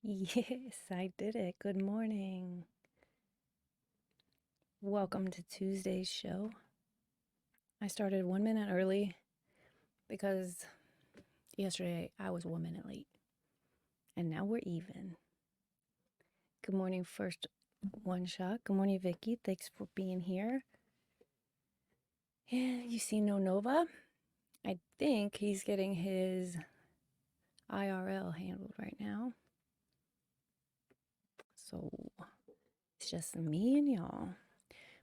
Yes, I did it. Good morning. Welcome to Tuesday's show. I started 1 minute early because yesterday I was 1 minute late. And now we're even. Good morning, first one shot. Good morning, Vicky. Thanks for being here. Yeah, you see No Nova? I think he's getting his IRL handled right now. So it's just me and y'all.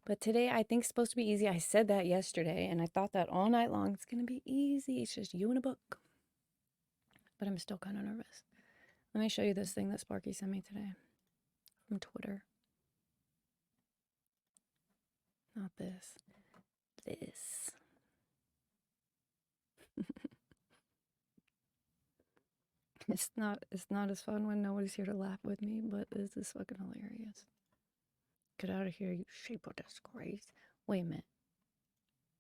But today I think it's supposed to be easy. I said that yesterday and I thought that all night long. It's going to be easy. It's just you and a book. But I'm still kind of nervous. Let me show you this thing that Sparky sent me today from Twitter. Not this. This. It's not as fun when nobody's here to laugh with me, but this is fucking hilarious. Get out of here, you shape of disgrace. Wait a minute.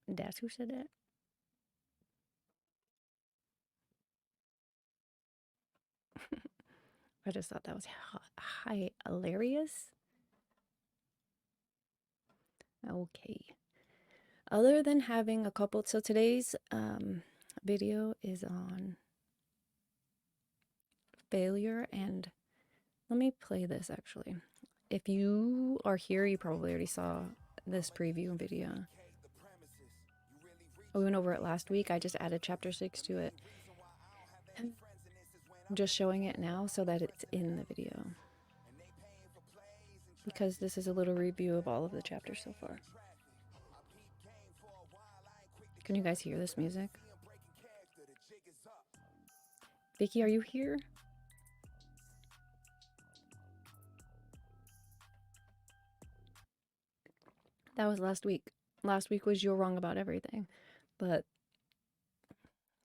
That's who said that? I just thought that was hilarious. Okay. Other than having a couple, so today's video is on failure, and let me play this actually. If you are here, you probably already saw this preview video. We went over it last week. I just added chapter 6 to it. I'm just showing it now so that it's in the video, because this is a little review of all of the chapters so far. Can you guys hear this music? Vicky, are you here? That was last week. Last week was You're Wrong About Everything, but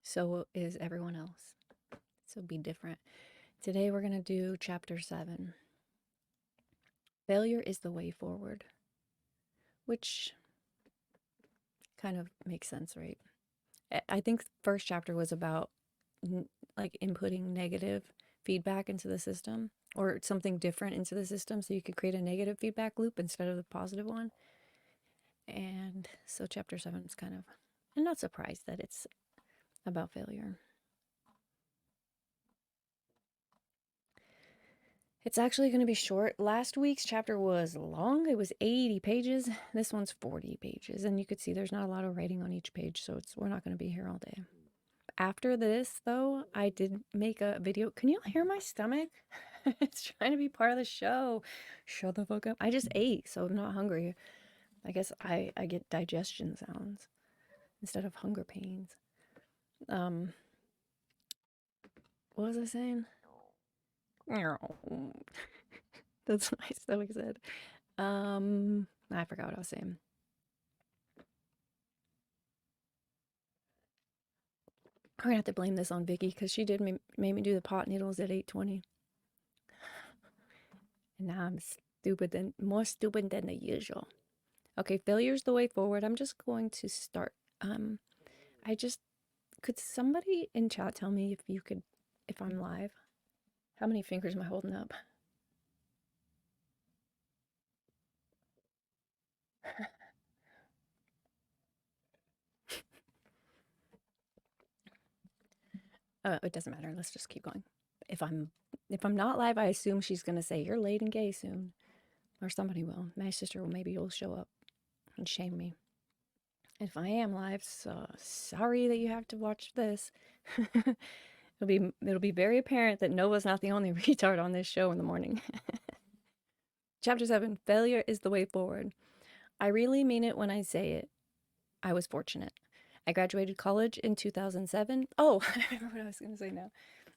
so is everyone else. So be different. Today we're going to do chapter 7. Failure is the way forward, which kind of makes sense, right? I think first chapter was about like inputting negative feedback into the system, or something different into the system, so you could create a negative feedback loop instead of the positive one. And so chapter 7 is kind of, I'm not surprised that it's about failure. It's actually going to be short. Last week's chapter was long. It was 80 pages. This one's 40 pages. And you could see there's not a lot of writing on each page, so we're not going to be here all day. After this, though, I did make a video. Can you hear my stomach? It's trying to be part of the show. Shut the fuck up. I just ate, so I'm not hungry. I guess I get digestion sounds instead of hunger pains. What was I saying? That's what my stomach said. I forgot what I was saying. I'm gonna have to blame this on Vicky, because she did made me do the pot needles at 8:20. And now I'm more stupid than the usual. Okay, failure's the way forward. I'm just going to start. Could somebody in chat tell me if I'm live? How many fingers am I holding up? It doesn't matter. Let's just keep going. If I'm not live, I assume she's gonna say you're late and gay soon, or somebody will. My sister will show up and shame me. If I am live, so sorry that you have to watch this. It'll be very apparent that Nova's not the only retard on this show in the morning. Chapter 7, failure is the way forward. I really mean it when I say it. I was fortunate. I graduated college in 2007. Oh, I remember what I was going to say now.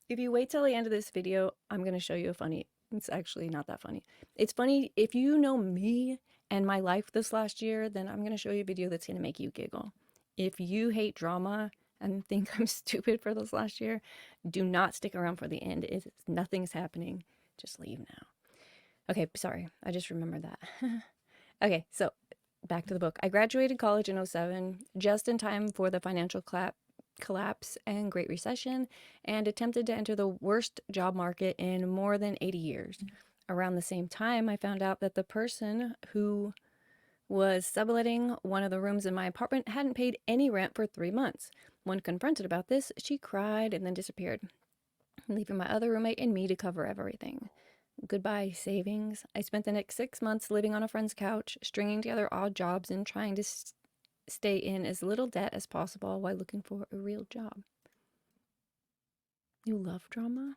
If you wait till the end of this video, I'm going to show you a funny. It's actually not that funny. It's funny if you know me and my life this last year, then I'm going to show you a video that's going to make you giggle. If you hate drama and think I'm stupid for this last year, do not stick around for the end. Nothing's happening. Just leave now. Okay, sorry. I just remembered that. Okay, so back to the book. I graduated college in 2007, just in time for the financial collapse and Great Recession, and attempted to enter the worst job market in more than 80 years. Around the same time, I found out that the person who was subletting one of the rooms in my apartment hadn't paid any rent for 3 months. When confronted about this, she cried and then disappeared, leaving my other roommate and me to cover everything. Goodbye, savings. I spent the next 6 months living on a friend's couch, stringing together odd jobs and trying to stay in as little debt as possible while looking for a real job. You love drama?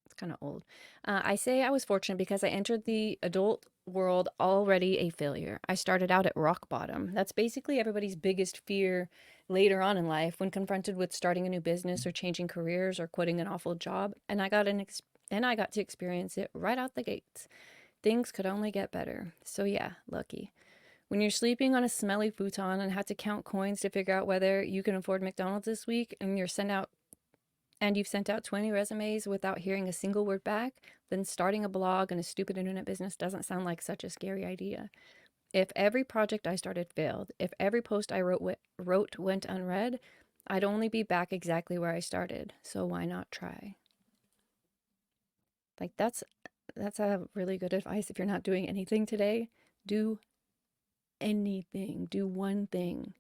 It's kind of old. I say I was fortunate because I entered the adult world already a failure. I started out at rock bottom. That's basically everybody's biggest fear later on in life when confronted with starting a new business or changing careers or quitting an awful job. And I got to experience it right out the gates. Things could only get better. So yeah, lucky. When you're sleeping on a smelly futon and have to count coins to figure out whether you can afford McDonald's this week, and you've sent out 20 resumes without hearing a single word back, then starting a blog and a stupid internet business doesn't sound like such a scary idea. If every project I started failed, if every post I wrote went unread, I'd only be back exactly where I started. So why not try? Like that's a really good advice. If you're not doing anything today, do anything. Do one thing.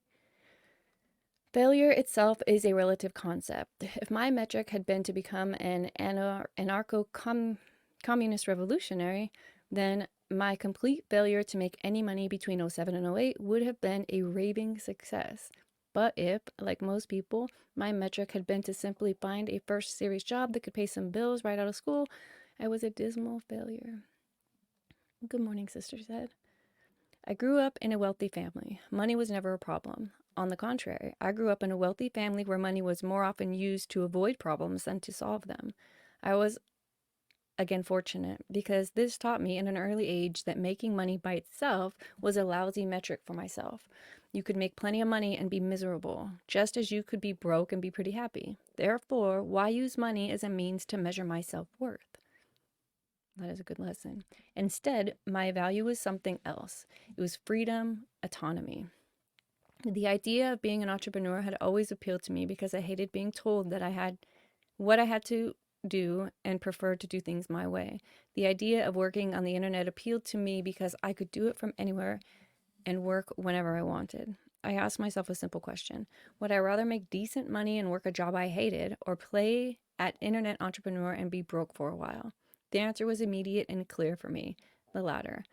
Failure itself is a relative concept. If my metric had been to become an anarcho-communist revolutionary, then my complete failure to make any money between '07 and '08 would have been a raving success. But if, like most people, my metric had been to simply find a first series job that could pay some bills right out of school, I was a dismal failure. Good morning, Sister said. I grew up in a wealthy family. Money was never a problem. On the contrary, I grew up in a wealthy family where money was more often used to avoid problems than to solve them. I was, again, fortunate because this taught me in an early age that making money by itself was a lousy metric for myself. You could make plenty of money and be miserable, just as you could be broke and be pretty happy. Therefore, why use money as a means to measure my self-worth? That is a good lesson. Instead, my value was something else. It was freedom, autonomy. The idea of being an entrepreneur had always appealed to me because I hated being told that I had what I had to do and preferred to do things my way. The idea of working on the internet appealed to me because I could do it from anywhere and work whenever I wanted. I asked myself a simple question. Would I rather make decent money and work a job I hated, or play at internet entrepreneur and be broke for a while? The answer was immediate and clear for me, the latter.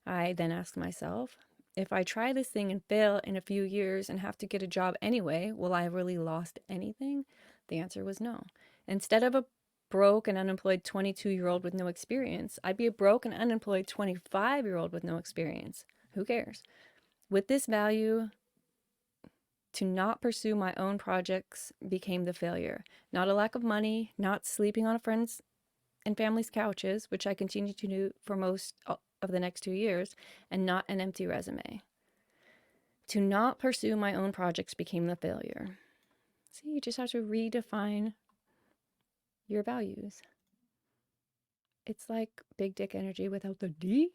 I then asked myself, if I try this thing and fail in a few years and have to get a job anyway, will I have really lost anything? The answer was no. Instead of a broke and unemployed 22-year-old with no experience, I'd be a broke and unemployed 25-year-old with no experience. Who cares? With this value, to not pursue my own projects became the failure. Not a lack of money, not sleeping on a friend's and family's couches, which I continued to do for most of the next 2 years, and not an empty resume. To not pursue my own projects became the failure. See, you just have to redefine your values. It's like big dick energy without the D.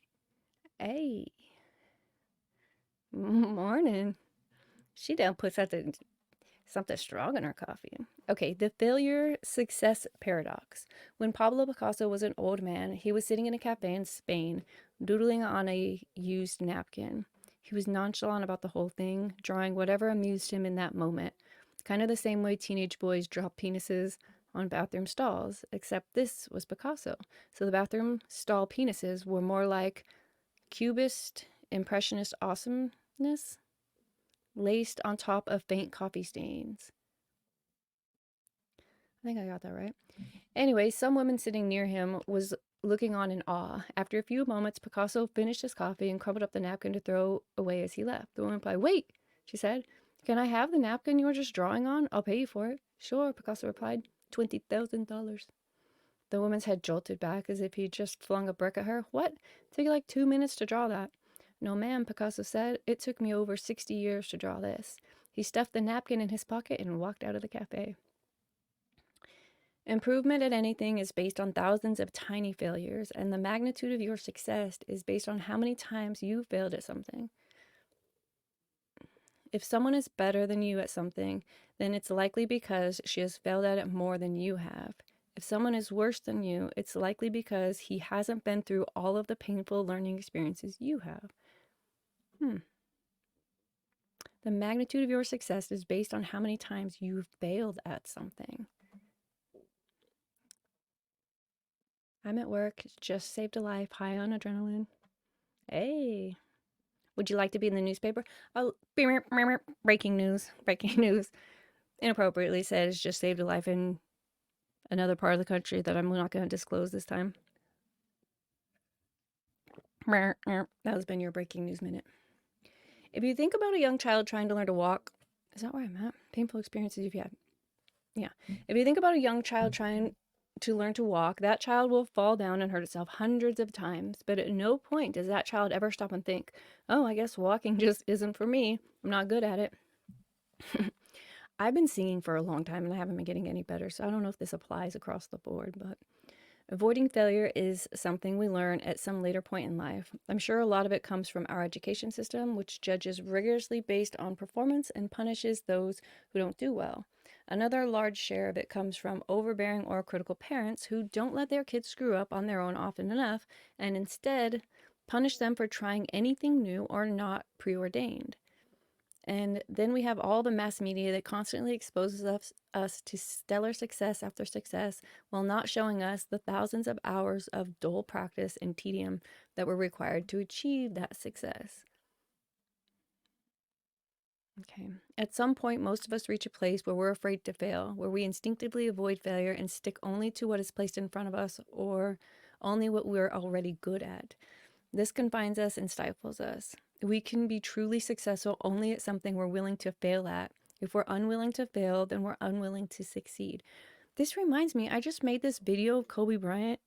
Hey. Morning. She done put something strong in her coffee. Okay, the failure success paradox. When Pablo Picasso was an old man, he was sitting in a cafe in Spain, doodling on a used napkin. He was nonchalant about the whole thing, drawing whatever amused him in that moment. Kind of the same way teenage boys draw penises on bathroom stalls, except this was Picasso. So the bathroom stall penises were more like cubist, impressionist awesomeness, laced on top of faint coffee stains. I think I got that right. Anyway, some woman sitting near him was looking on in awe. After a few moments, Picasso finished his coffee and crumpled up the napkin to throw away as he left. The woman replied, "Wait," she said. "Can I have the napkin you were just drawing on? I'll pay you for it." "Sure," Picasso replied. $20,000. The woman's head jolted back as if he'd just flung a brick at her. "What? It took you like 2 minutes to draw that." "No, ma'am," Picasso said. "It took me over 60 years to draw this." He stuffed the napkin in his pocket and walked out of the cafe. Improvement at anything is based on thousands of tiny failures, and the magnitude of your success is based on how many times you failed at something. If someone is better than you at something, then it's likely because she has failed at it more than you have. If someone is worse than you, it's likely because he hasn't been through all of the painful learning experiences you have. The magnitude of your success is based on how many times you've failed at something. I'm at work, just saved a life, high on adrenaline. Hey, would you like to be in the newspaper? Oh, breaking news. Breaking news. Inappropriately says just saved a life in another part of the country that I'm not going to disclose this time. That has been your breaking news minute. If you think about a young child trying to learn to walk, is that where I'm at? Painful experiences you've had. Yeah. If you think about a young child trying to learn to walk, that child will fall down and hurt itself hundreds of times. But at no point does that child ever stop and think, oh, I guess walking just isn't for me. I'm not good at it. I've been singing for a long time and I haven't been getting any better. So I don't know if this applies across the board, but avoiding failure is something we learn at some later point in life. I'm sure a lot of it comes from our education system, which judges rigorously based on performance and punishes those who don't do well. Another large share of it comes from overbearing or critical parents who don't let their kids screw up on their own often enough and instead punish them for trying anything new or not preordained. And then we have all the mass media that constantly exposes us to stellar success after success while not showing us the thousands of hours of dull practice and tedium that were required to achieve that success. Okay. At some point, most of us reach a place where we're afraid to fail, where we instinctively avoid failure and stick only to what is placed in front of us or only what we're already good at. This confines us and stifles us. We can be truly successful only at something we're willing to fail at. If we're unwilling to fail, then we're unwilling to succeed. This reminds me, I just made this video of Kobe Bryant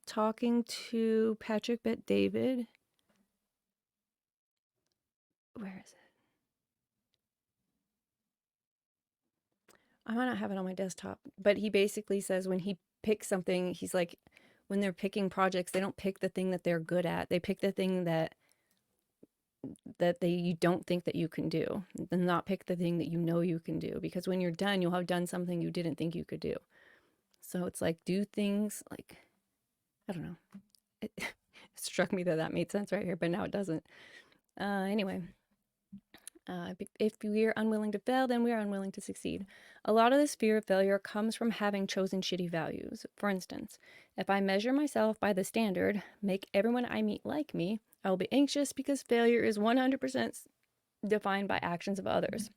talking to Patrick Bet David. Where is it? I might not have it on my desktop, but he basically says when he picks something, he's like, when they're picking projects, they don't pick the thing that they're good at. They pick the thing that you don't think that you can do, and not pick the thing that you know you can do, because when you're done, you'll have done something you didn't think you could do. So it's like, do things like, I don't know. It, it struck me that made sense right here, but now it doesn't. Anyway, if we are unwilling to fail, then we are unwilling to succeed. A lot of this fear of failure comes from having chosen shitty values. For instance, if I measure myself by the standard, make everyone I meet like me, I will be anxious because failure is 100% defined by actions of others,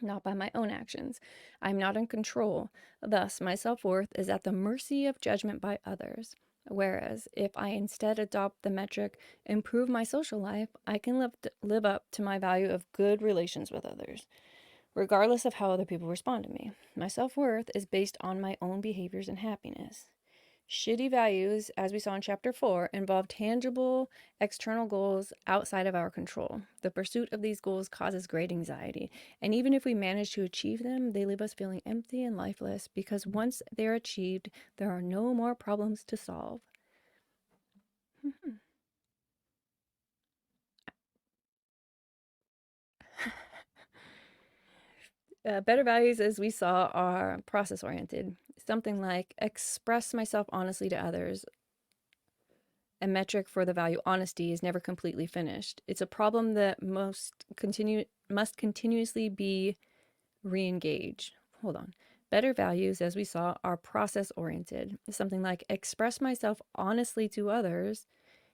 not by my own actions. I'm not in control. Thus, my self-worth is at the mercy of judgment by others. Whereas, if I instead adopt the metric, improve my social life, I can live up to my value of good relations with others, regardless of how other people respond to me. My self-worth is based on my own behaviors and happiness. Shitty values, as we saw in chapter 4, involve tangible external goals outside of our control. The pursuit of these goals causes great anxiety, and even if we manage to achieve them, they leave us feeling empty and lifeless because once they're achieved, there are no more problems to solve. Better values, as we saw, are process oriented. Something like express myself honestly to others. A metric for the value honesty is never completely finished. It's a problem that must continuously be re-engaged. Hold on. Better values, as we saw, are process oriented. Something like express myself honestly to others.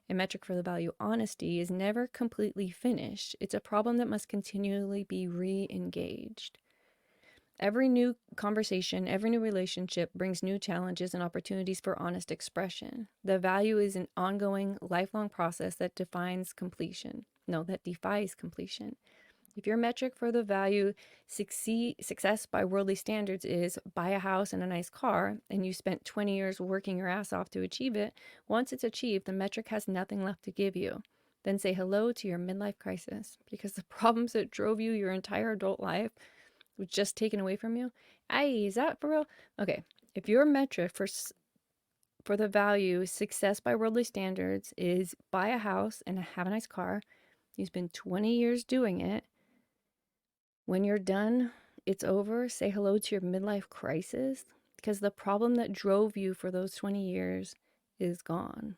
A metric for the value honesty is never completely finished. It's a problem that must continually be re-engaged. Every new conversation, every new relationship brings new challenges and opportunities for honest expression. The value is an ongoing, lifelong process that defies completion. If your metric for the value success by worldly standards is buy a house and a nice car, and you spent 20 years working your ass off to achieve it, once it's achieved, the metric has nothing left to give you. Then say hello to your midlife crisis, because the problems that drove you your entire adult life was just taken away from you. Aye, is that for real? Okay, if your metric for the value success by worldly standards is buy a house and have a nice car, You spend 20 years doing it. When you're done, it's over. Say hello to your midlife crisis because the problem that drove you for those 20 years is gone.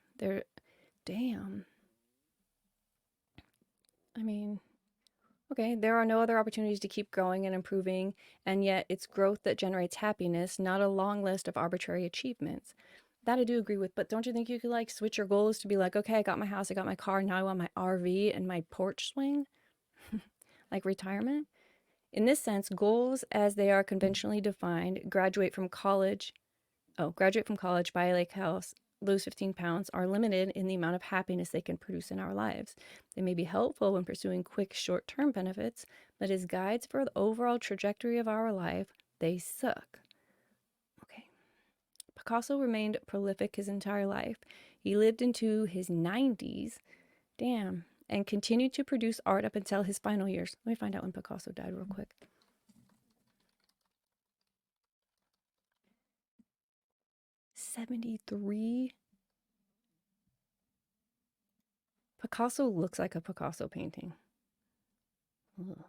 Damn. I mean, okay, there are no other opportunities to keep growing and improving, and yet it's growth that generates happiness, not a long list of arbitrary achievements. That I do agree with, but don't you think you could like switch your goals to be like, okay, I got my house, I got my car, now I want my RV and my porch swing? Like retirement? In this sense, goals as they are conventionally defined, graduate from college, buy a lake house, lose 15 pounds, are limited in the amount of happiness they can produce in our lives. They may be helpful when pursuing quick short term benefits, but as guides for the overall trajectory of our life, they suck. Okay. Picasso remained prolific his entire life. He lived into his 90s, damn, and continued to produce art up until his final years. Let me find out when Picasso died real quick. 73. Picasso looks like a Picasso painting. Ugh.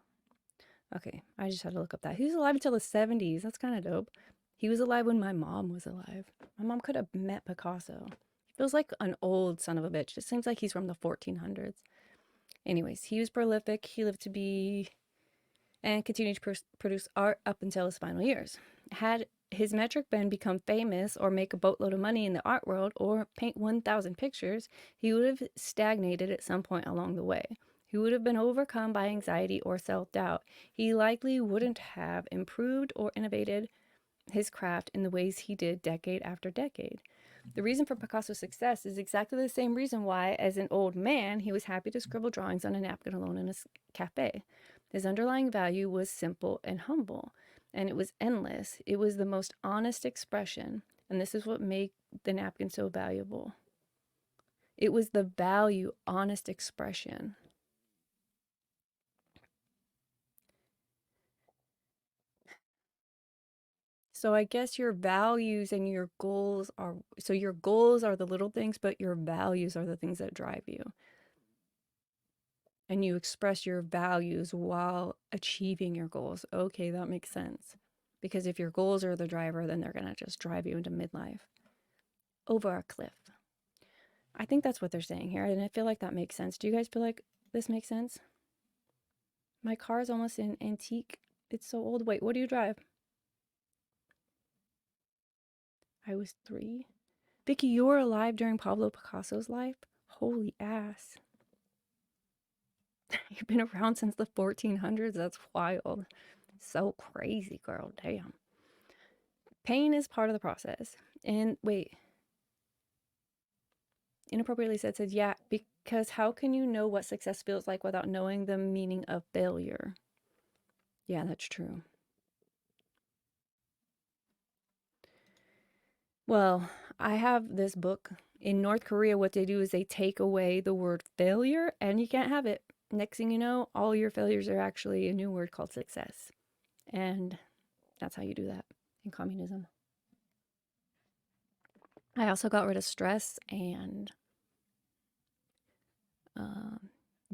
Okay, I just had to look up that. He was alive until the 70s. That's kind of dope. He was alive when my mom was alive. My mom could have met Picasso. He feels like an old son of a bitch. It seems like he's from the 1400s. Anyways, he was prolific. He lived to be and continued to produce art up until his final years. Had his metric been become famous or make a boatload of money in the art world or paint 1,000 pictures, he would have stagnated at some point along the way. He would have been overcome by anxiety or self-doubt. He likely wouldn't have improved or innovated his craft in the ways he did decade after decade. The reason for Picasso's success is exactly the same reason why, as an old man, he was happy to scribble drawings on a napkin alone in a cafe. His underlying value was simple and humble, and it was endless. It was the most honest expression, and this is what made the napkin so valuable. It was the value, honest expression. So I guess your values and your goals are, so your goals are the little things, but your values are the things that drive you. And you express your values while achieving your goals. Okay, that makes sense. Because if your goals are the driver, then they're going to just drive you into midlife over a cliff. I think that's what they're saying here, and I feel like that makes sense. Do you guys feel like this makes sense? My car is almost an antique. It's so old. Wait, what do you drive? I was 3. Vicky, you were alive during Pablo Picasso's life? Holy ass. You've been around since the 1400s? That's wild. So crazy, girl. Damn. Pain is part of the process. And wait, inappropriately said, yeah, because how can you know what success feels like without knowing the meaning of failure? Yeah, that's true. Well, I have this book. In North Korea, what they do is they take away the word failure and you can't have it. Next thing you know, all your failures are actually a new word called success. And that's how you do that in communism. I also got rid of stress and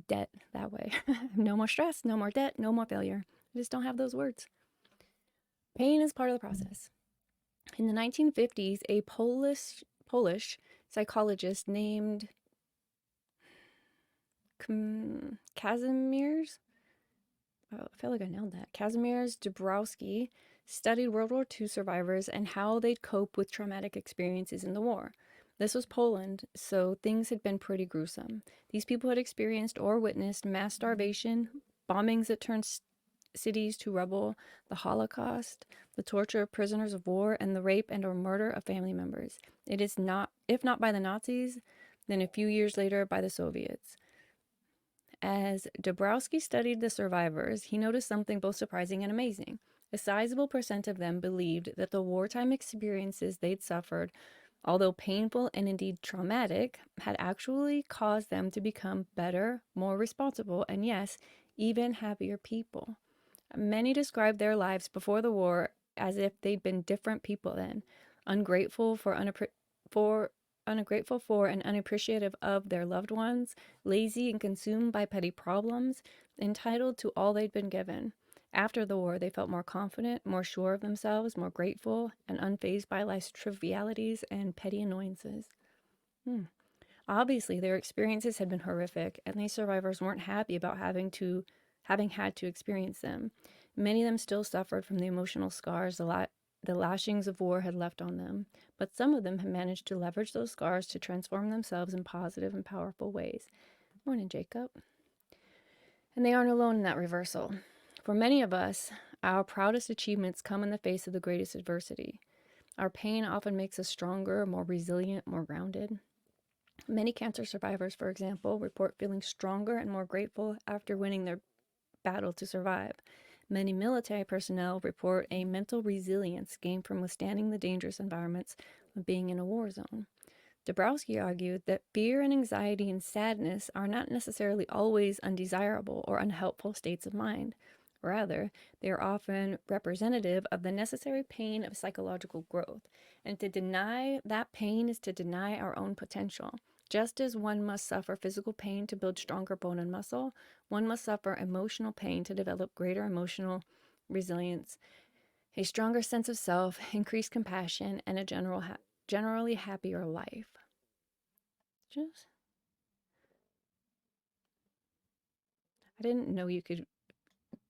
debt that way. No more stress, no more debt, no more failure. I just don't have those words. Pain is part of the process. In the 1950s, a Polish psychologist named Kazimierz, I feel like I nailed that. Kazimierz Dabrowski studied World War II survivors and how they'd cope with traumatic experiences in the war. This was Poland, so things had been pretty gruesome. These people had experienced or witnessed mass starvation, bombings that turned cities to rubble, the Holocaust, the torture of prisoners of war, and the rape and or murder of family members. It is not, if not by the Nazis, then a few years later by the Soviets. As Dabrowski studied the survivors, he noticed something both surprising and amazing. A sizable percent of them believed that the wartime experiences they'd suffered, although painful and indeed traumatic, had actually caused them to become better, more responsible, and yes, even happier people. Many described their lives before the war as if they'd been different people then, ungrateful for ungrateful for and unappreciative of their loved ones, lazy and consumed by petty problems, entitled to all they'd been given. After the war, they felt more confident, more sure of themselves, more grateful, and unfazed by life's trivialities and petty annoyances. Obviously, their experiences had been horrific, and these survivors weren't happy about having had to experience them. Many of them still suffered from the emotional scars the lashings of war had left on them, but some of them had managed to leverage those scars to transform themselves in positive and powerful ways. Morning, Jacob. And they aren't alone in that reversal. For many of us, our proudest achievements come in the face of the greatest adversity. Our pain often makes us stronger, more resilient, more grounded. Many cancer survivors, for example, report feeling stronger and more grateful after winning their battle to survive. Many military personnel report a mental resilience gained from withstanding the dangerous environments of being in a war zone. Dabrowski argued that fear and anxiety and sadness are not necessarily always undesirable or unhelpful states of mind. Rather, they are often representative of the necessary pain of psychological growth, and to deny that pain is to deny our own potential. Just as one must suffer physical pain to build stronger bone and muscle, one must suffer emotional pain to develop greater emotional resilience, a stronger sense of self, increased compassion, and a generally happier life. I didn't know you could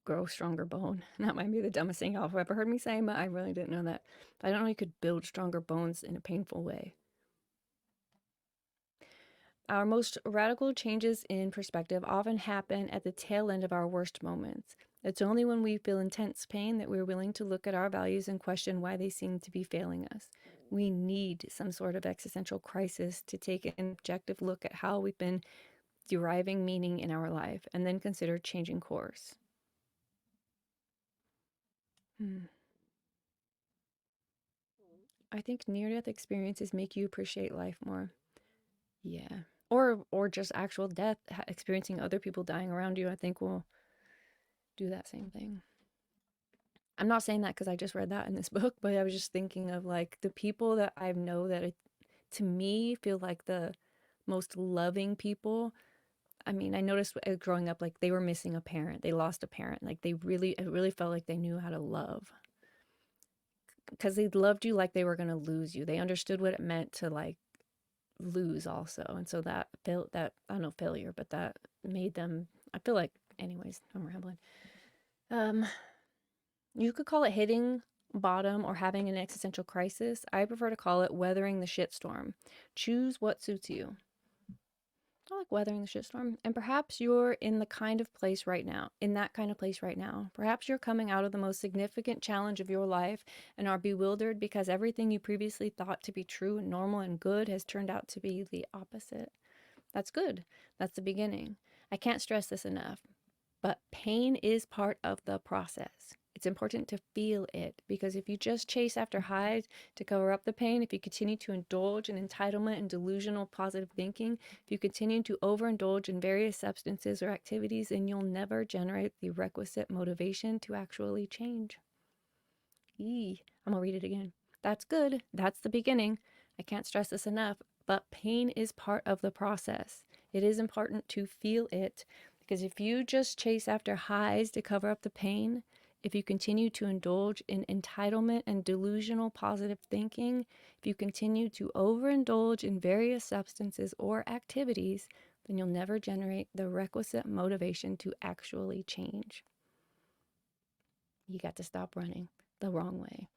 grow stronger bone. That might be the dumbest thing y'all have ever heard me say, but I really didn't know that. I don't know you could build stronger bones in a painful way. Our most radical changes in perspective often happen at the tail end of our worst moments. It's only when we feel intense pain that we're willing to look at our values and question why they seem to be failing us. We need some sort of existential crisis to take an objective look at how we've been deriving meaning in our life and then consider changing course. I think near-death experiences make you appreciate life more. Yeah. Or just actual death, experiencing other people dying around you, I think will do that same thing. I'm not saying that because I just read that in this book, but I was just thinking of like the people that I know that to me feel like the most loving people. I mean, I noticed growing up, like they were missing a parent. They lost a parent. Like it really felt like they knew how to love. Because they loved you like they were going to lose you. They understood what it meant to like lose also. And so that felt that, I don't know, failure, but that made them, I feel like, anyways, I'm rambling. You could call it hitting bottom or having an existential crisis. I prefer to call it weathering the shitstorm. Choose what suits you. I like weathering the shitstorm. And perhaps you're in that kind of place right now. Perhaps you're coming out of the most significant challenge of your life and are bewildered because everything you previously thought to be true and normal and good has turned out to be the opposite. That's good. That's the beginning. I can't stress this enough, but pain is part of the process. It's important to feel it, because if you just chase after highs to cover up the pain, if you continue to indulge in entitlement and delusional positive thinking, if you continue to overindulge in various substances or activities, then you'll never generate the requisite motivation to actually change. I'm gonna read it again. That's good. That's the beginning. I can't stress this enough, but pain is part of the process. It is important to feel it, because if you just chase after highs to cover up the pain, if you continue to indulge in entitlement and delusional positive thinking, if you continue to overindulge in various substances or activities, then you'll never generate the requisite motivation to actually change. You got to stop running the wrong way.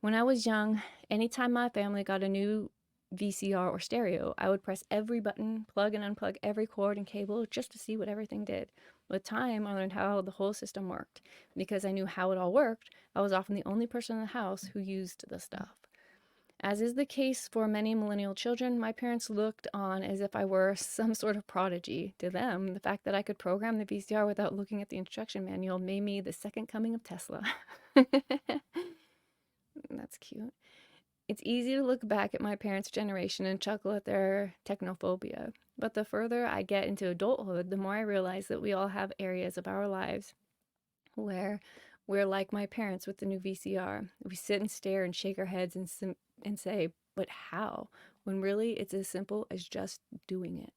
When I was young, anytime my family got a new VCR or stereo, I would press every button, plug and unplug every cord and cable just to see what everything did. With time, I learned how the whole system worked. Because I knew how it all worked, I was often the only person in the house who used the stuff. As is the case for many millennial children, my parents looked on as if I were some sort of prodigy. To them, the fact that I could program the VCR without looking at the instruction manual made me the second coming of Tesla. That's cute. It's easy to look back at my parents' generation and chuckle at their technophobia. But the further I get into adulthood, the more I realize that we all have areas of our lives where we're like my parents with the new VCR. We sit and stare and shake our heads and say, but how? when really it's as simple as just doing it.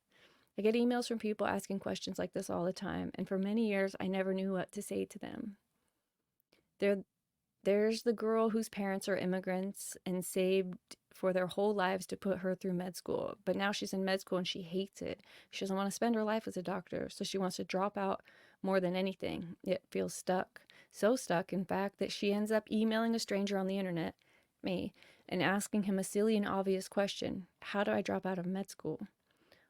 I get emails from people asking questions like this all the time, and for many years I never knew what to say to them. There, there's the girl whose parents are immigrants and saved for their whole lives to put her through med school, but now she's in med school and she hates it. She doesn't want to spend her life as a doctor, so she wants to drop out more than anything. It feels stuck. So stuck, in fact, that she ends up emailing a stranger on the internet, me, and asking him a silly and obvious question: how do I drop out of med school?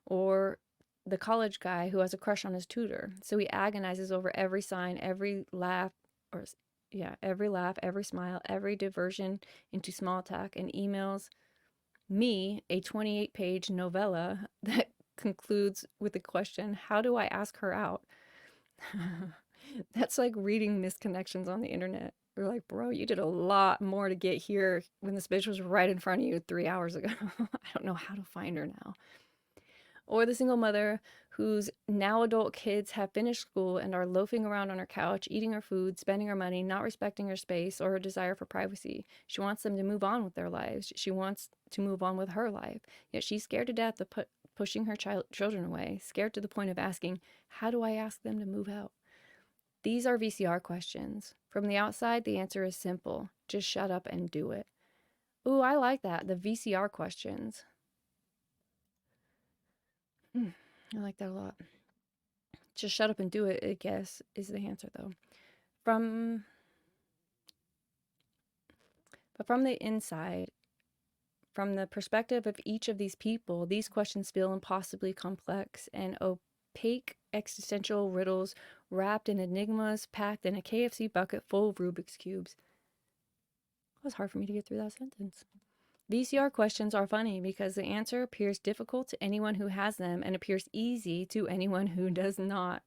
Or the college guy who has a crush on his tutor. So he agonizes over every sign, every laugh, or every laugh, every smile, every diversion into small talk, and emails me a 28-page novella that concludes with the question, how do I ask her out? That's like reading misconnections on the internet. You're like, bro, you did a lot more to get here when this bitch was right in front of you 3 hours ago. I don't know how to find her now. Or the single mother whose now adult kids have finished school and are loafing around on her couch, eating her food, spending her money, not respecting her space or her desire for privacy. She wants them to move on with their lives. She wants to move on with her life. Yet she's scared to death of pushing her children away, scared to the point of asking, how do I ask them to move out? These are VCR questions. From the outside, the answer is simple. Just shut up and do it. Ooh, I like that. The VCR questions. I like that a lot. Just shut up and do it, I guess, is the answer, though. But from the inside, from the perspective of each of these people, these questions feel impossibly complex and opaque existential riddles wrapped in enigmas packed in a KFC bucket full of Rubik's Cubes. It was hard for me to get through that sentence. VCR questions are funny because the answer appears difficult to anyone who has them and appears easy to anyone who does not.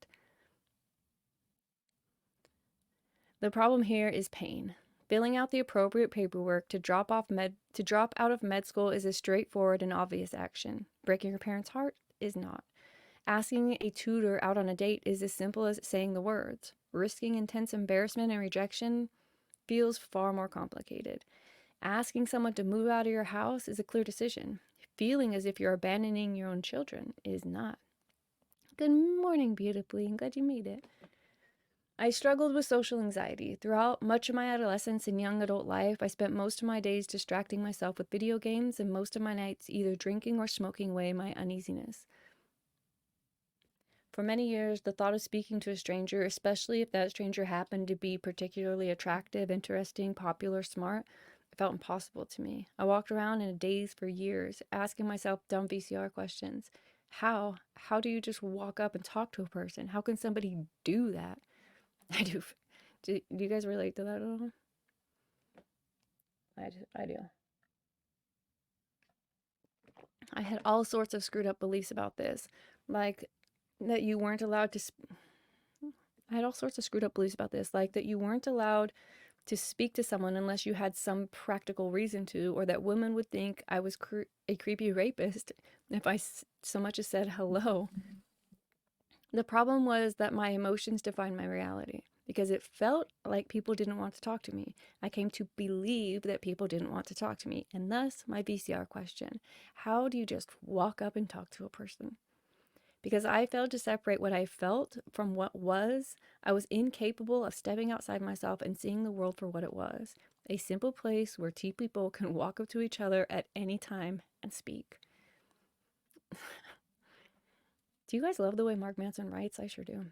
The problem here is pain. Filling out the appropriate paperwork to drop out of med school is a straightforward and obvious action. Breaking your parents' heart is not. Asking a tutor out on a date is as simple as saying the words. Risking intense embarrassment and rejection feels far more complicated. Asking someone to move out of your house is a clear decision. Feeling as if you're abandoning your own children is not. Good morning, beautifully. I'm glad you made it. I struggled with social anxiety. Throughout much of my adolescence and young adult life, I spent most of my days distracting myself with video games and most of my nights either drinking or smoking away my uneasiness. For many years, the thought of speaking to a stranger, especially if that stranger happened to be particularly attractive, interesting, popular, smart, felt impossible to me. I walked around in a daze for years, asking myself dumb VCR questions. How? How do you just walk up and talk to a person? How can somebody do that? I do. Do you guys relate to that at all? I do. I had all sorts of screwed up beliefs about this, like that you weren't allowed to. I had all sorts of screwed up beliefs about this, like that you weren't allowed to speak to someone unless you had some practical reason to, or that women would think I was a creepy rapist if I so much as said hello. The problem was that my emotions defined my reality because it felt like people didn't want to talk to me. I came to believe that people didn't want to talk to me, and thus my VCR question: how do you just walk up and talk to a person? Because I failed to separate what I felt from what was, I was incapable of stepping outside myself and seeing the world for what it was. A simple place where two people can walk up to each other at any time and speak. Do you guys love the way Mark Manson writes? I sure do.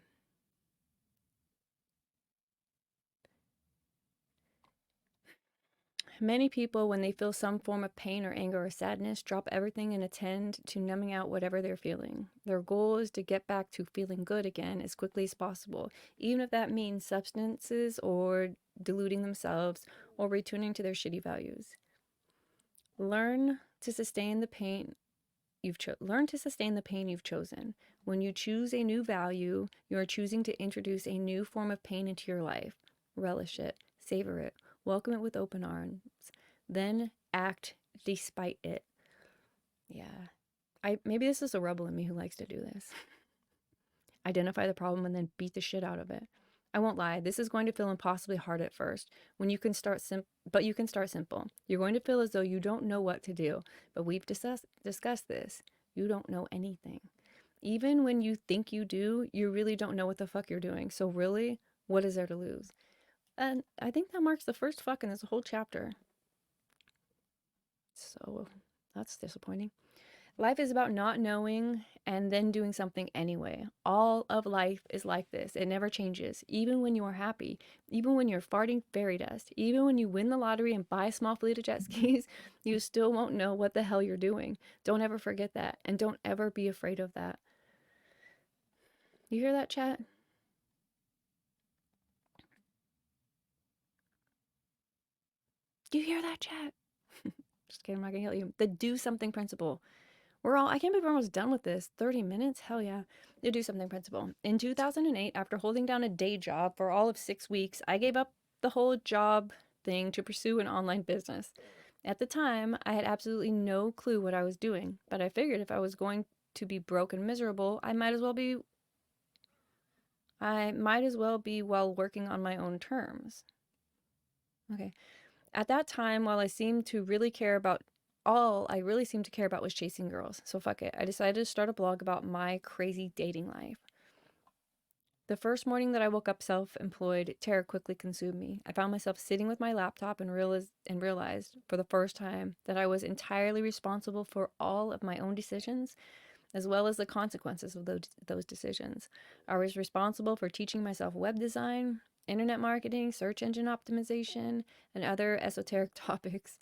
Many people, when they feel some form of pain or anger or sadness, drop everything and attend to numbing out whatever they're feeling. Their goal is to get back to feeling good again as quickly as possible, even if that means substances or deluding themselves or returning to their shitty values. Learn to sustain the pain you've chosen. When you choose a new value, you are choosing to introduce a new form of pain into your life. Relish it, savor it, welcome it with open arms, then act despite it. Yeah. Maybe this is a rebel in me who likes to do this. Identify the problem and then beat the shit out of it. I won't lie, this is going to feel impossibly hard at first. When you can start but you can start simple. You're going to feel as though you don't know what to do, but we've discussed this. You don't know anything. Even when you think you do, you really don't know what the fuck you're doing. So really, what is there to lose? And I think that marks the first fuck in this whole chapter. So that's disappointing. Life is about not knowing and then doing something anyway. All of life is like this. It never changes. Even when you are happy, even when you're farting fairy dust, even when you win the lottery and buy a small fleet of jet skis, you still won't know what the hell you're doing. Don't ever forget that. And don't ever be afraid of that. You hear that, chat? Do you hear that, chat? Just kidding, I'm not gonna yell at you. The do something principle. I can't believe we're almost done with this. 30 minutes? Hell yeah. The do something principle. In 2008, after holding down a day job for all of 6 weeks, I gave up the whole job thing to pursue an online business. At the time, I had absolutely no clue what I was doing, but I figured if I was going to be broke and miserable, I might as well be while working on my own terms. Okay. At that time, while I seemed to really care about all I really seemed to care about was chasing girls. So fuck it. I decided to start a blog about my crazy dating life. The first morning that I woke up self-employed, terror quickly consumed me. I found myself sitting with my laptop and realized for the first time that I was entirely responsible for all of my own decisions, as well as the consequences of those decisions. I was responsible for teaching myself web design, internet marketing, search engine optimization, and other esoteric topics.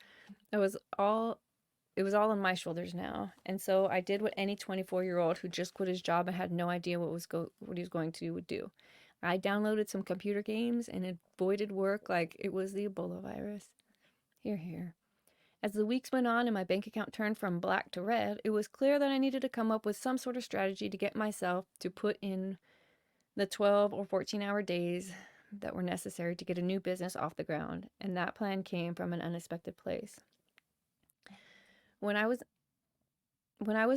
It was all on my shoulders now. And so I did what any 24-year-old who just quit his job and had no idea what he was going to do would do. I downloaded some computer games and avoided work like it was the Ebola virus. Hear, hear. As the weeks went on and my bank account turned from black to red, it was clear that I needed to come up with some sort of strategy to get myself to put in the 12 or 14-hour days that were necessary to get a new business off the ground. And that plan came from an unexpected place. When I was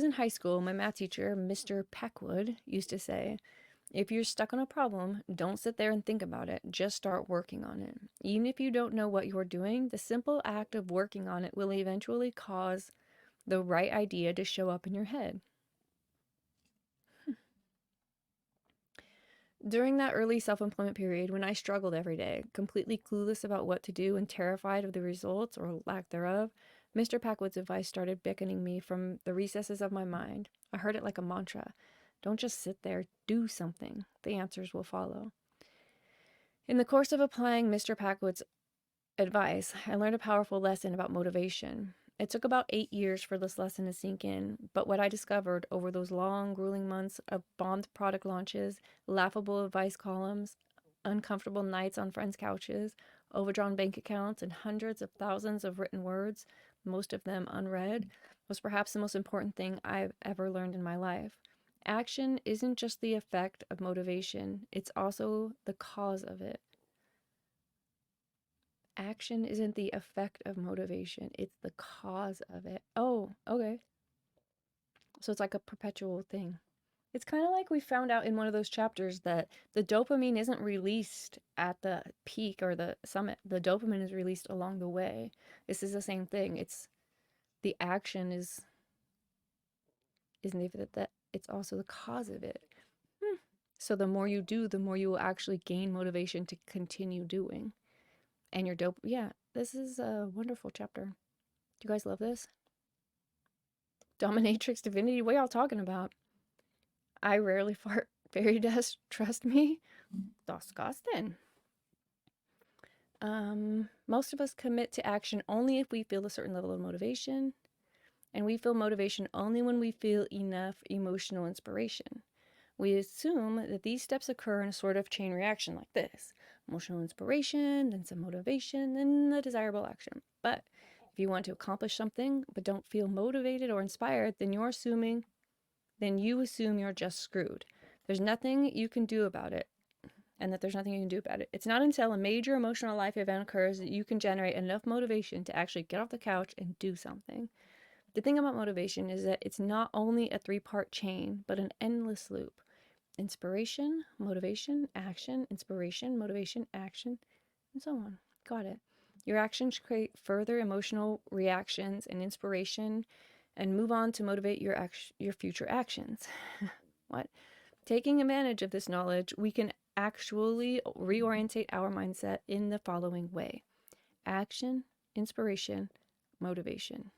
in high school, my math teacher, Mr. Packwood, used to say, if you're stuck on a problem, don't sit there and think about it. Just start working on it. Even if you don't know what you're doing, the simple act of working on it will eventually cause the right idea to show up in your head. During that early self-employment period, when I struggled every day, completely clueless about what to do and terrified of the results or lack thereof, Mr. Packwood's advice started beckoning me from the recesses of my mind. I heard it like a mantra. Don't just sit there, do something. The answers will follow. In the course of applying Mr. Packwood's advice, I learned a powerful lesson about motivation. It took about 8 years for this lesson to sink in, but what I discovered over those long, grueling months of bombed product launches, laughable advice columns, uncomfortable nights on friends' couches, overdrawn bank accounts, and hundreds of thousands of written words, most of them unread, was perhaps the most important thing I've ever learned in my life. Action isn't just the effect of motivation, it's also the cause of it. Action isn't the effect of motivation, it's the cause of it. Oh, okay. So it's like a perpetual thing. It's kind of like we found out in one of those chapters that the dopamine isn't released at the peak or the summit. The dopamine is released along the way. This is the same thing. It's the action isn't even that it's also the cause of it. So the more you do, the more you will actually gain motivation to continue doing. And your yeah, this is a wonderful chapter. Do you guys love this? Dominatrix Divinity, what y'all talking about? I rarely fart fairy dust, trust me. Disgusting. Most of us commit to action only if we feel a certain level of motivation, and we feel motivation only when we feel enough emotional inspiration. We assume that these steps occur in a sort of chain reaction like this. Emotional inspiration, then some motivation, then the desirable action. But if you want to accomplish something but don't feel motivated or inspired, then you assume you're just screwed. There's nothing you can do about it, and that there's nothing you can do about it. It's not until a major emotional life event occurs that you can generate enough motivation to actually get off the couch and do something. The thing about motivation is that it's not only a 3-part chain, but an endless loop. Inspiration, motivation, action, inspiration, motivation, action, and so on. Got it. Your actions create further emotional reactions and inspiration and move on to motivate your future actions. What? Taking advantage of this knowledge, we can actually reorientate our mindset in the following way: action, inspiration, motivation.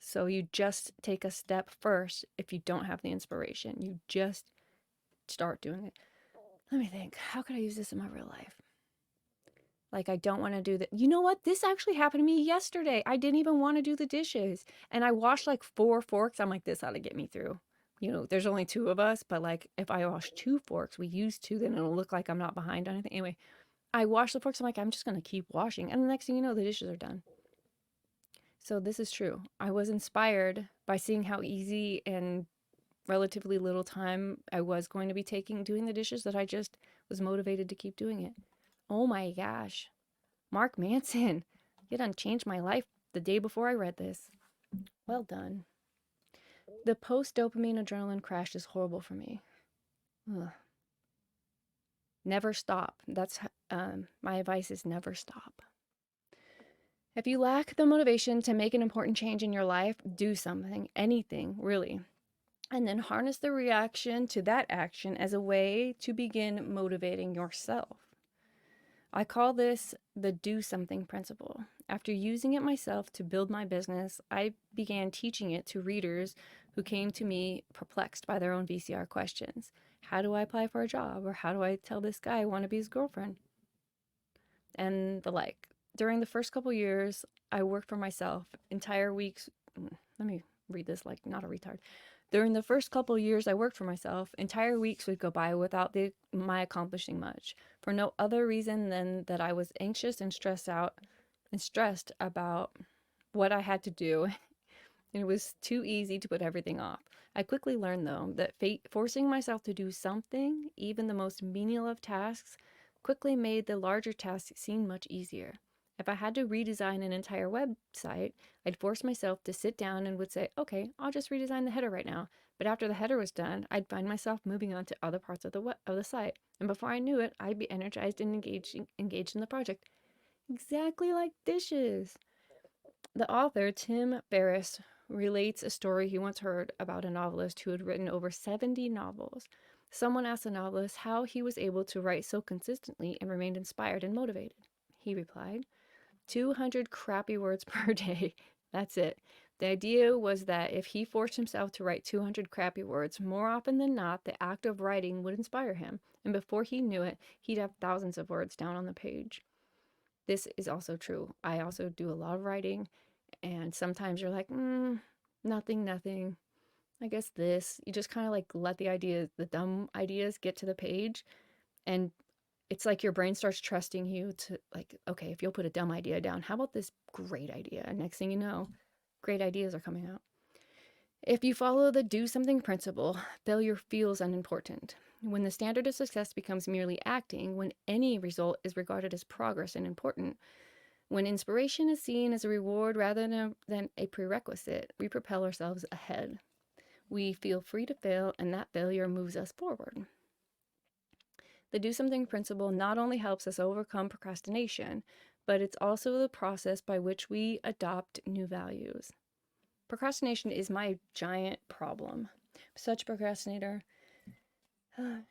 So you just take a step first if you don't have the inspiration. You just start doing it. Let me think. How could I use this in my real life? Like, I don't want to do that. You know what? This actually happened to me yesterday. I didn't even want to do the dishes. And I washed like 4 forks. I'm like, this ought to get me through. You know, there's only 2 of us, but like if I wash 2 forks, we use 2, then it'll look like I'm not behind on anything. Anyway, I wash the forks. I'm like, I'm just going to keep washing. And the next thing you know, the dishes are done. So this is true. I was inspired by seeing how easy and relatively little time I was going to be taking doing the dishes that I just was motivated to keep doing it. Oh my gosh. Mark Manson, you done changed my life the day before I read this. Well done. The post-dopamine adrenaline crash is horrible for me. Ugh. Never stop. That's my advice is never stop. If you lack the motivation to make an important change in your life, do something, anything, really. And then harness the reaction to that action as a way to begin motivating yourself. I call this the do something principle. After using it myself to build my business, I began teaching it to readers who came to me perplexed by their own VCR questions. How do I apply for a job? Or how do I tell this guy I want to be his girlfriend? And the like. During the first couple years, I worked for myself. Entire weeks, let me read this like not a retard. During the first couple years I worked for myself, entire weeks would go by without my accomplishing much, for no other reason than that I was anxious and stressed about what I had to do. And it was too easy to put everything off. I quickly learned, though, that forcing myself to do something, even the most menial of tasks, quickly made the larger tasks seem much easier. If I had to redesign an entire website, I'd force myself to sit down and would say, okay, I'll just redesign the header right now. But after the header was done, I'd find myself moving on to other parts of the site. And before I knew it, I'd be energized and engaged in the project. Exactly like dishes. The author, Tim Ferriss, relates a story he once heard about a novelist who had written over 70 novels. Someone asked the novelist how he was able to write so consistently and remained inspired and motivated. He replied, 200 crappy words per day. That's it. The idea was that if he forced himself to write 200 crappy words, more often than not, the act of writing would inspire him. And before he knew it, he'd have thousands of words down on the page. This is also true. I also do a lot of writing, and sometimes you're like, nothing. I guess this. You just kind of like let the dumb ideas get to the page, and it's like your brain starts trusting you to like, okay, if you'll put a dumb idea down, how about this great idea? And next thing you know, great ideas are coming out. If you follow the do something principle, failure feels unimportant. When the standard of success becomes merely acting, when any result is regarded as progress and important, when inspiration is seen as a reward rather than a prerequisite, we propel ourselves ahead. We feel free to fail, and that failure moves us forward. The do something principle not only helps us overcome procrastination, but it's also the process by which we adopt new values. Procrastination is my giant problem. Such a procrastinator.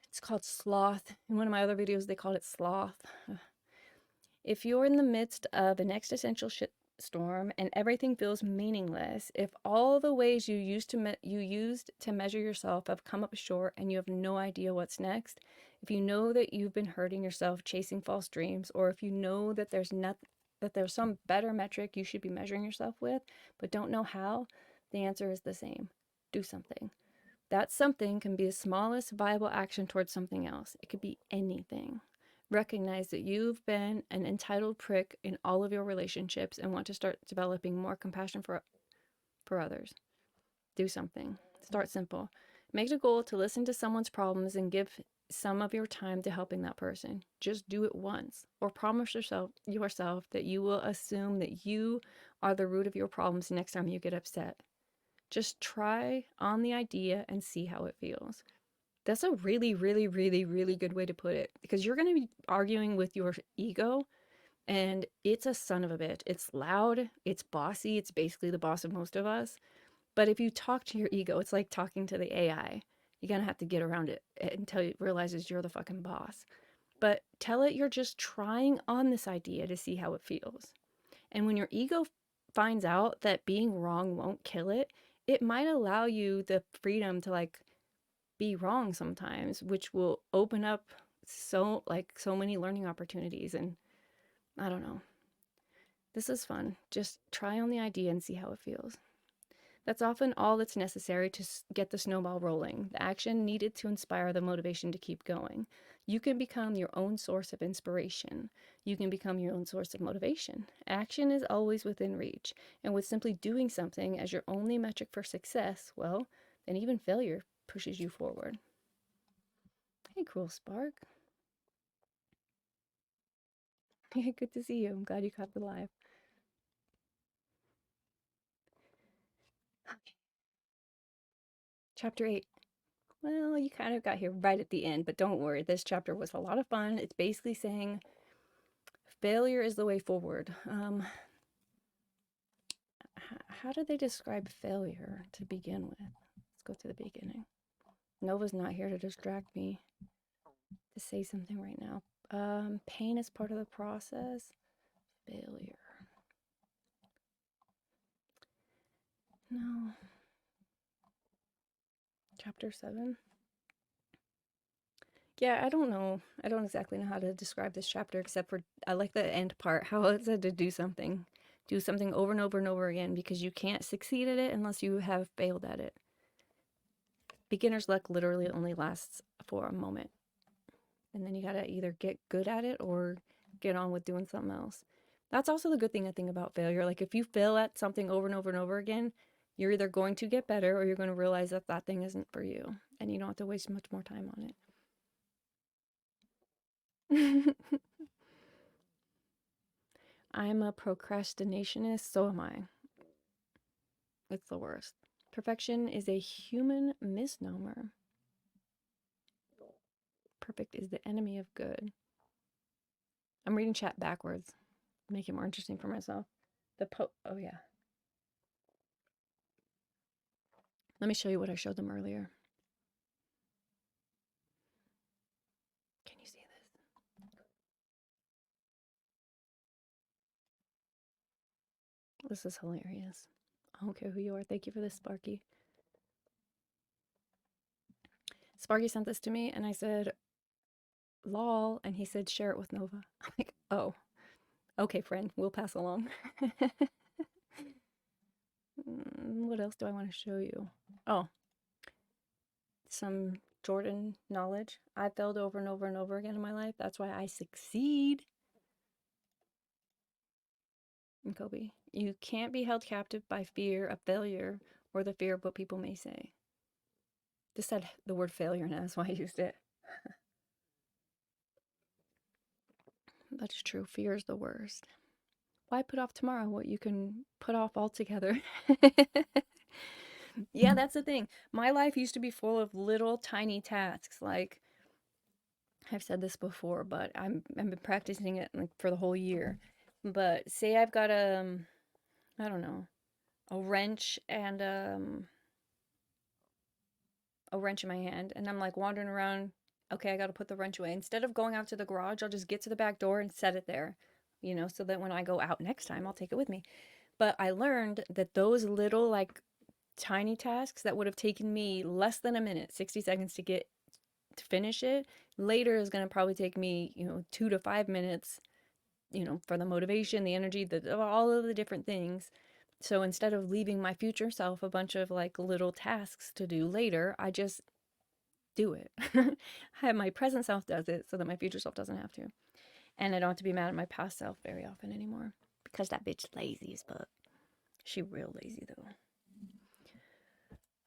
It's called sloth. In one of my other videos, they called it sloth. If you're in the midst of an existential shitstorm and everything feels meaningless, if all the ways you used to measure yourself have come up short and you have no idea what's next, if you know that you've been hurting yourself chasing false dreams, or if you know that there's some better metric you should be measuring yourself with, but don't know how, the answer is the same. Do something. That something can be the smallest viable action towards something else. It could be anything. Recognize that you've been an entitled prick in all of your relationships and want to start developing more compassion for others. Do something. Start simple. Make it a goal to listen to someone's problems and give some of your time to helping that person. Just do it once, or promise yourself that you will assume that you are the root of your problems next time you get upset. Just try on the idea and see how it feels. That's a really, really, really, really good way to put it, because you're going to be arguing with your ego, and it's a son of a bitch. It's loud, it's bossy, it's basically the boss of most of us. But if you talk to your ego, it's like talking to the AI. You're going to have to get around it until it realizes you're the fucking boss. But tell it you're just trying on this idea to see how it feels. And when your ego finds out that being wrong won't kill it, it might allow you the freedom to like be wrong sometimes, which will open up so many learning opportunities. And I don't know. This is fun. Just try on the idea and see how it feels. That's often all that's necessary to get the snowball rolling, the action needed to inspire the motivation to keep going. You can become your own source of inspiration. You can become your own source of motivation. Action is always within reach, and with simply doing something as your only metric for success, well, then even failure pushes you forward. Hey, Cruel Spark. Yeah, good to see you. I'm glad you caught the live. Okay. Chapter 8. Well, you kind of got here right at the end, but don't worry. This chapter was a lot of fun. It's basically saying failure is the way forward. How do they describe failure to begin with? Let's go to the beginning. Nova's not here to distract me to say something right now. Pain is part of the process. Failure. No. Chapter 7. Yeah, I don't know. I don't exactly know how to describe this chapter except for I like the end part, how it said to do something. Do something over and over and over again because you can't succeed at it unless you have failed at it. Beginner's luck literally only lasts for a moment. And then you gotta either get good at it or get on with doing something else. That's also the good thing I think about failure. Like if you fail at something over and over and over again, you're either going to get better or you're going to realize that that thing isn't for you and you don't have to waste much more time on it. I'm a procrastinationist, so am I. It's the worst. Perfection is a human misnomer. Perfect is the enemy of good. I'm reading chat backwards. Make it more interesting for myself. Oh yeah. Let me show you what I showed them earlier. Can you see this? This is hilarious. I don't care who you are. Thank you for this, Sparky. Sparky sent this to me and I said, lol. And he said, share it with Nova. I'm like, oh, okay, friend. We'll pass along. What else do I want to show you? Oh, some Jordan knowledge. I failed over and over and over again in my life. That's why I succeed. And Kobe, you can't be held captive by fear of failure or the fear of what people may say. Just said the word failure now, that's why I used it. That's true. Fear is the worst. Why put off tomorrow what you can put off altogether? Yeah, that's the thing. My life used to be full of little tiny tasks. Like I've said this before, but I've been practicing it like for the whole year. But say I've got I don't know, a wrench and a wrench in my hand, and I'm like wandering around. Okay, I got to put the wrench away. Instead of going out to the garage, I'll just get to the back door and set it there, so that when I go out next time, I'll take it with me. But I learned that those little, like, tiny tasks that would have taken me less than a minute, 60 seconds to finish it, later is going to probably take me, 2 to 5 minutes, for the motivation, the energy, all of the different things. So instead of leaving my future self a bunch of like little tasks to do later, I just do it. My present self does it so that my future self doesn't have to. And I don't have to be mad at my past self very often anymore. Because that bitch lazy as fuck. She real lazy though.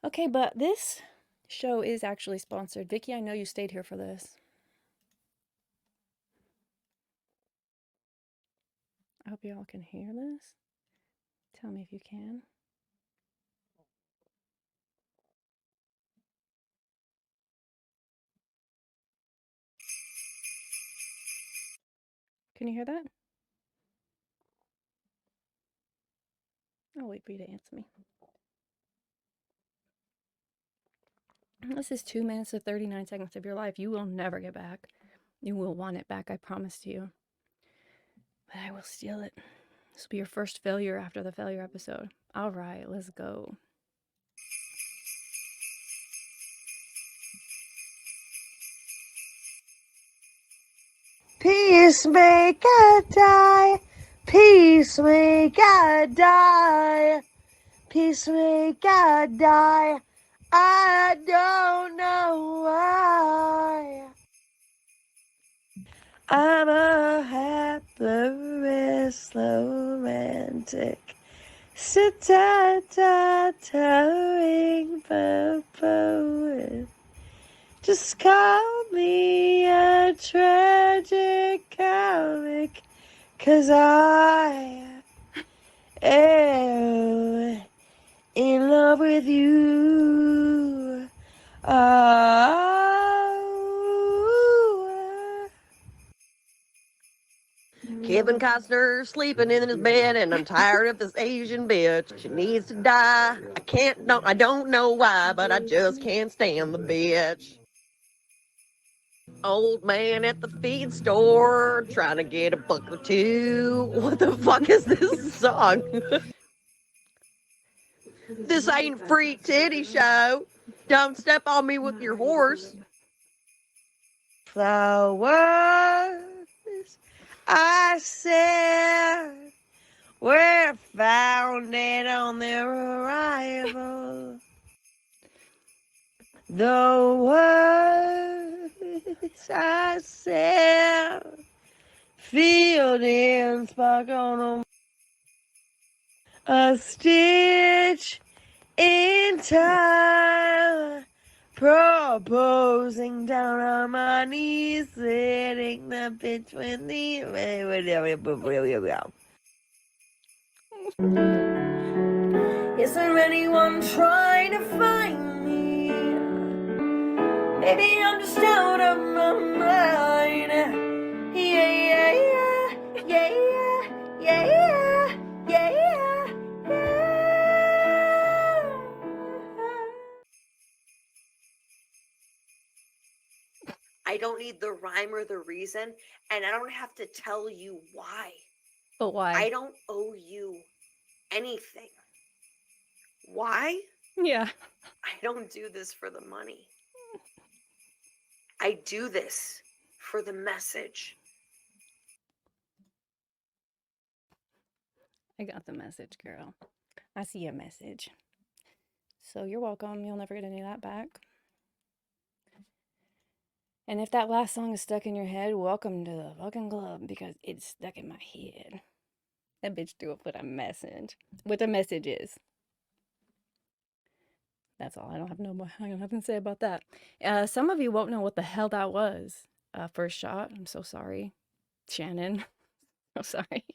Okay, but this show is actually sponsored. Vicky, I know you stayed here for this. I hope y'all can hear this. Tell me if you can. Can you hear that? I'll wait for you to answer me. This is 2 minutes and 39 seconds of your life. You will never get back. You will want it back, I promise to you. But I will steal it. This will be your first failure after the failure episode. All right, let's go. Peacemaker die, peacemaker die, peacemaker die. I don't know why. I'm a hapless romantic, stuttering poet. Just call me a tragic comic, 'cause I am in love with you. Kevin Costner sleeping in his bed, and I'm tired of this Asian bitch. She needs to die. I don't know why, but I just can't stand the bitch. Old man at the feed store trying to get a buck or two. What the fuck is this song? This ain't free titty show. Don't step on me with your horse. Flowers, I said, were founded on their arrival. The words I said, filled in spark on a stitch in time, proposing down on my knees, sitting the bitch with the. Is there anyone trying to find me? Maybe I'm just out of my mind. Yeah, yeah, yeah, yeah, yeah, yeah, yeah, yeah. I don't need the rhyme or the reason, and I don't have to tell you why. But why? I don't owe you anything. Why? Yeah. I don't do this for the money. I do this for the message. I got the message, girl. I see a message. So you're welcome. You'll never get any of that back. And if that last song is stuck in your head, welcome to the fucking club, because it's stuck in my head. That bitch threw up with a message. What the message is. That's all. I don't have nothing to say about that. Some of you won't know what the hell that was. First shot. I'm so sorry, Shannon. I'm sorry.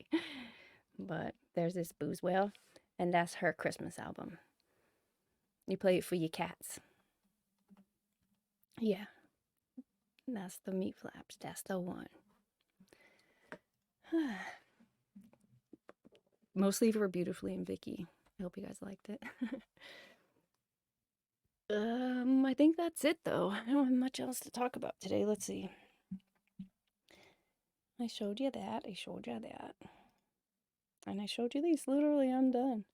But there's this booze whale, and that's her Christmas album. You play it for your cats. Yeah. That's the meat flaps. That's the one. Mostly for Beautifully and Vicky. I hope you guys liked it. I think that's it though. I don't have much else to talk about today. Let's see. I showed you that. I showed you that. And I showed you these. Literally, I'm done.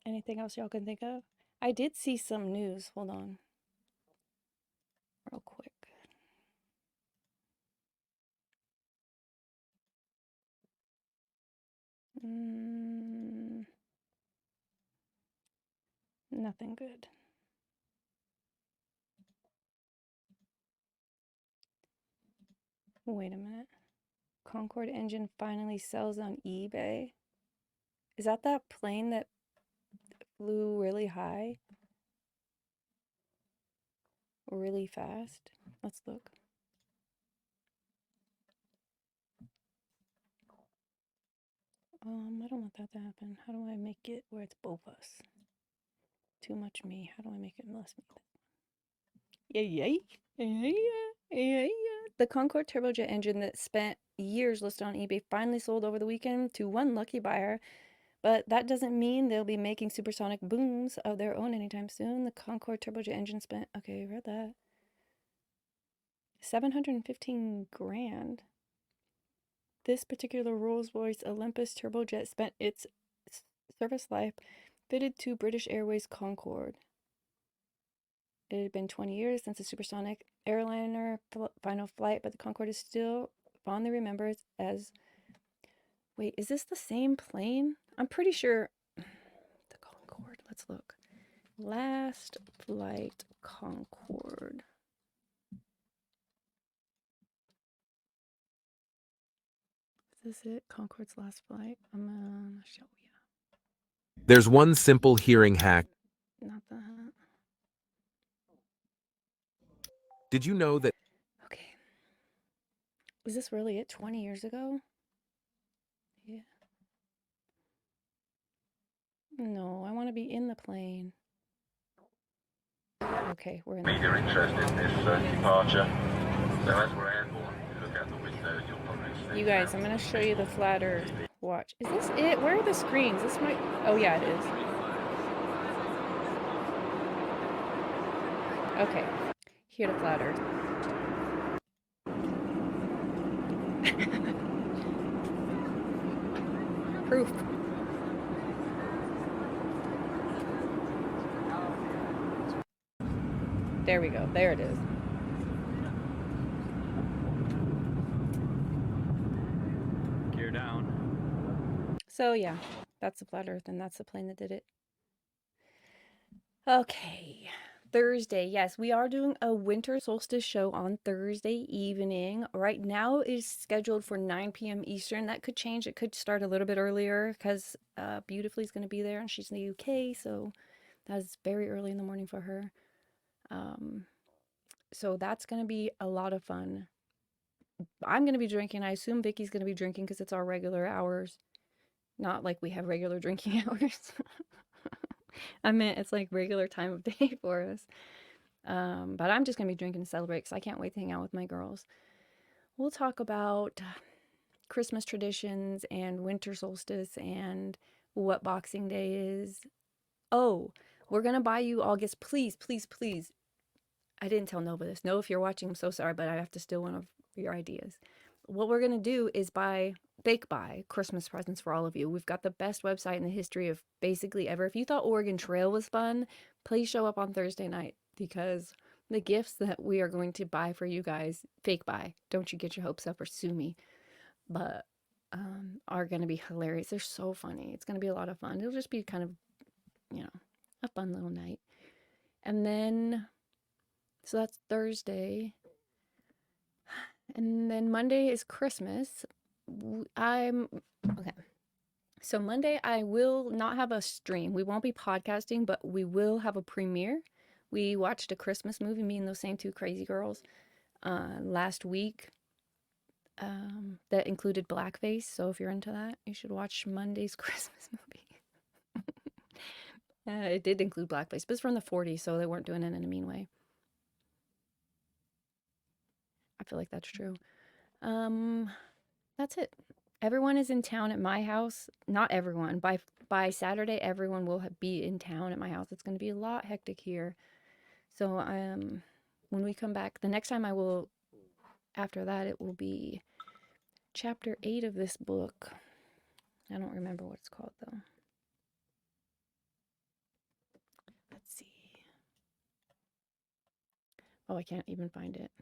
Anything else y'all can think of? I did see some news. Hold on. Real quick. Nothing good. Wait a minute. Concorde engine finally sells on eBay. Is that plane that flew really high? Really fast? Let's look. I don't want that to happen. How do I make it where it's both us? Too much me. How do I make it less me? Yeah, yeah, yeah, yeah. Yeah, yeah. The Concorde turbojet engine that spent years listed on eBay finally sold over the weekend to one lucky buyer, but that doesn't mean they'll be making supersonic booms of their own anytime soon. The Concorde turbojet engine spent, okay, read that, 715 grand. This particular Rolls-Royce Olympus turbojet spent its service life fitted to British Airways Concorde. It had been 20 years since the supersonic airliner final flight, but the Concorde is still fondly remembered as. Wait, is this the same plane? I'm pretty sure. The Concorde, let's look. Last flight Concorde. Is this it? Concorde's last flight? I'm gonna show you. There's one simple hearing hack. Not that. Did you know that? Okay. Is this really it? 20 years ago? Yeah. No, I want to be in the plane. Okay, we're in the Media interest in this departure. So as we're airborne, if you look out the window, you'll probably see. You guys, I'm going to show you the flat earth. Watch. Is this it? Where are the screens? This might. Oh, yeah, it is. Okay. Here to flat earth. Proof. There we go. There it is. Gear down. So, yeah, that's the flat earth, and that's the plane that did it. Okay. Thursday, yes, we are doing a winter solstice show on Thursday evening. Right now it is scheduled for 9 p.m. Eastern. That could change. It could start a little bit earlier because Beautifully is going to be there and she's in the UK, so that's very early in the morning for her. So that's going to be a lot of fun. I'm going to be drinking. I assume Vicky's going to be drinking because it's our regular hours. Not like we have regular drinking hours. I meant it's like regular time of day for us. But I'm just going to be drinking to celebrate because I can't wait to hang out with my girls. We'll talk about Christmas traditions and winter solstice and what Boxing Day is. Oh, we're going to buy you all gifts. Please, please, please. I didn't tell Nova this. No, if you're watching, I'm so sorry, but I have to steal one of your ideas. What we're going to do is fake buy Christmas presents for all of you. We've got the best website in the history of basically ever. If you thought Oregon Trail was fun, please show up on Thursday night because the gifts that we are going to buy for you guys, fake buy, don't you get your hopes up or sue me, but are going to be hilarious. They're so funny. It's going to be a lot of fun. It'll just be kind of, a fun little night. And then, so that's Thursday. And then Monday is Christmas. Okay. So Monday, I will not have a stream. We won't be podcasting, but we will have a premiere. We watched a Christmas movie, me and those same two crazy girls, last week that included blackface. So if you're into that, you should watch Monday's Christmas movie. It did include blackface, but it's from the 40s, so they weren't doing it in a mean way. I feel like that's true. That's it. Everyone is in town at my house. Not everyone. By Saturday, everyone will be in town at my house. It's going to be a lot hectic here. So when we come back, the next time after that, it will be chapter 8 of this book. I don't remember what it's called, though. Let's see. Oh, I can't even find it.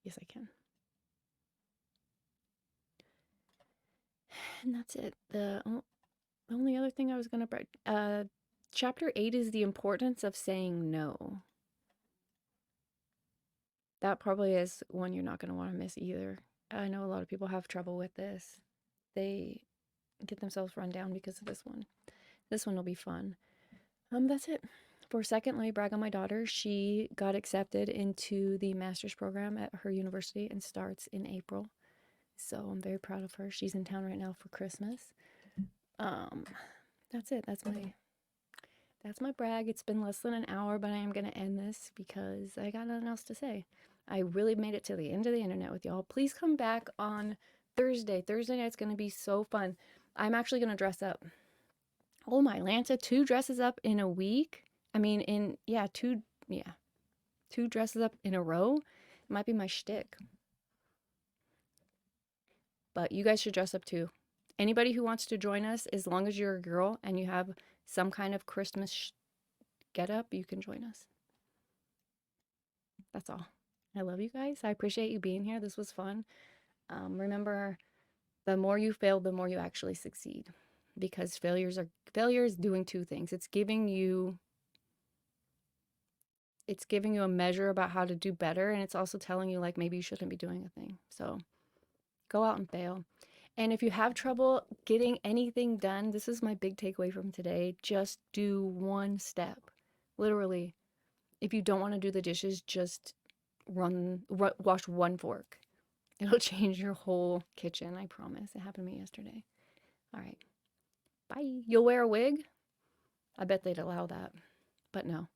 Yes, I can. And that's it. The only other thing I was going to... Chapter 8 is the importance of saying no. That probably is one you're not going to want to miss either. I know a lot of people have trouble with this. They get themselves run down because of this one. This one will be fun. That's it. For a second, let me brag on my daughter. She got accepted into the master's program at her university and starts in April. So I'm very proud of her. She's in town right now for Christmas. That's it. That's my that's my brag. It's been less than an hour, but I am going to end this because I got nothing else to say. I really made it to the end of the internet with y'all. Please come back on Thursday. Thursday night's going to be so fun. I'm actually going to dress up. Oh my Lanta, 2 dresses up in a week. I mean, two dresses up in a row. It might be my shtick. But you guys should dress up too. Anybody who wants to join us, as long as you're a girl and you have some kind of Christmas get up, you can join us. That's all. I love you guys. I appreciate you being here. This was fun. Remember, the more you fail, the more you actually succeed. Because failure is doing 2 things. It's giving you a measure about how to do better, and it's also telling you like maybe you shouldn't be doing a thing. So go out and fail. And if you have trouble getting anything done, this is my big takeaway from today. Just do 1 step. Literally, if you don't want to do the dishes, just wash 1 fork. It'll change your whole kitchen, I promise. It happened to me yesterday. All right. Bye. You'll wear a wig? I bet they'd allow that, but no.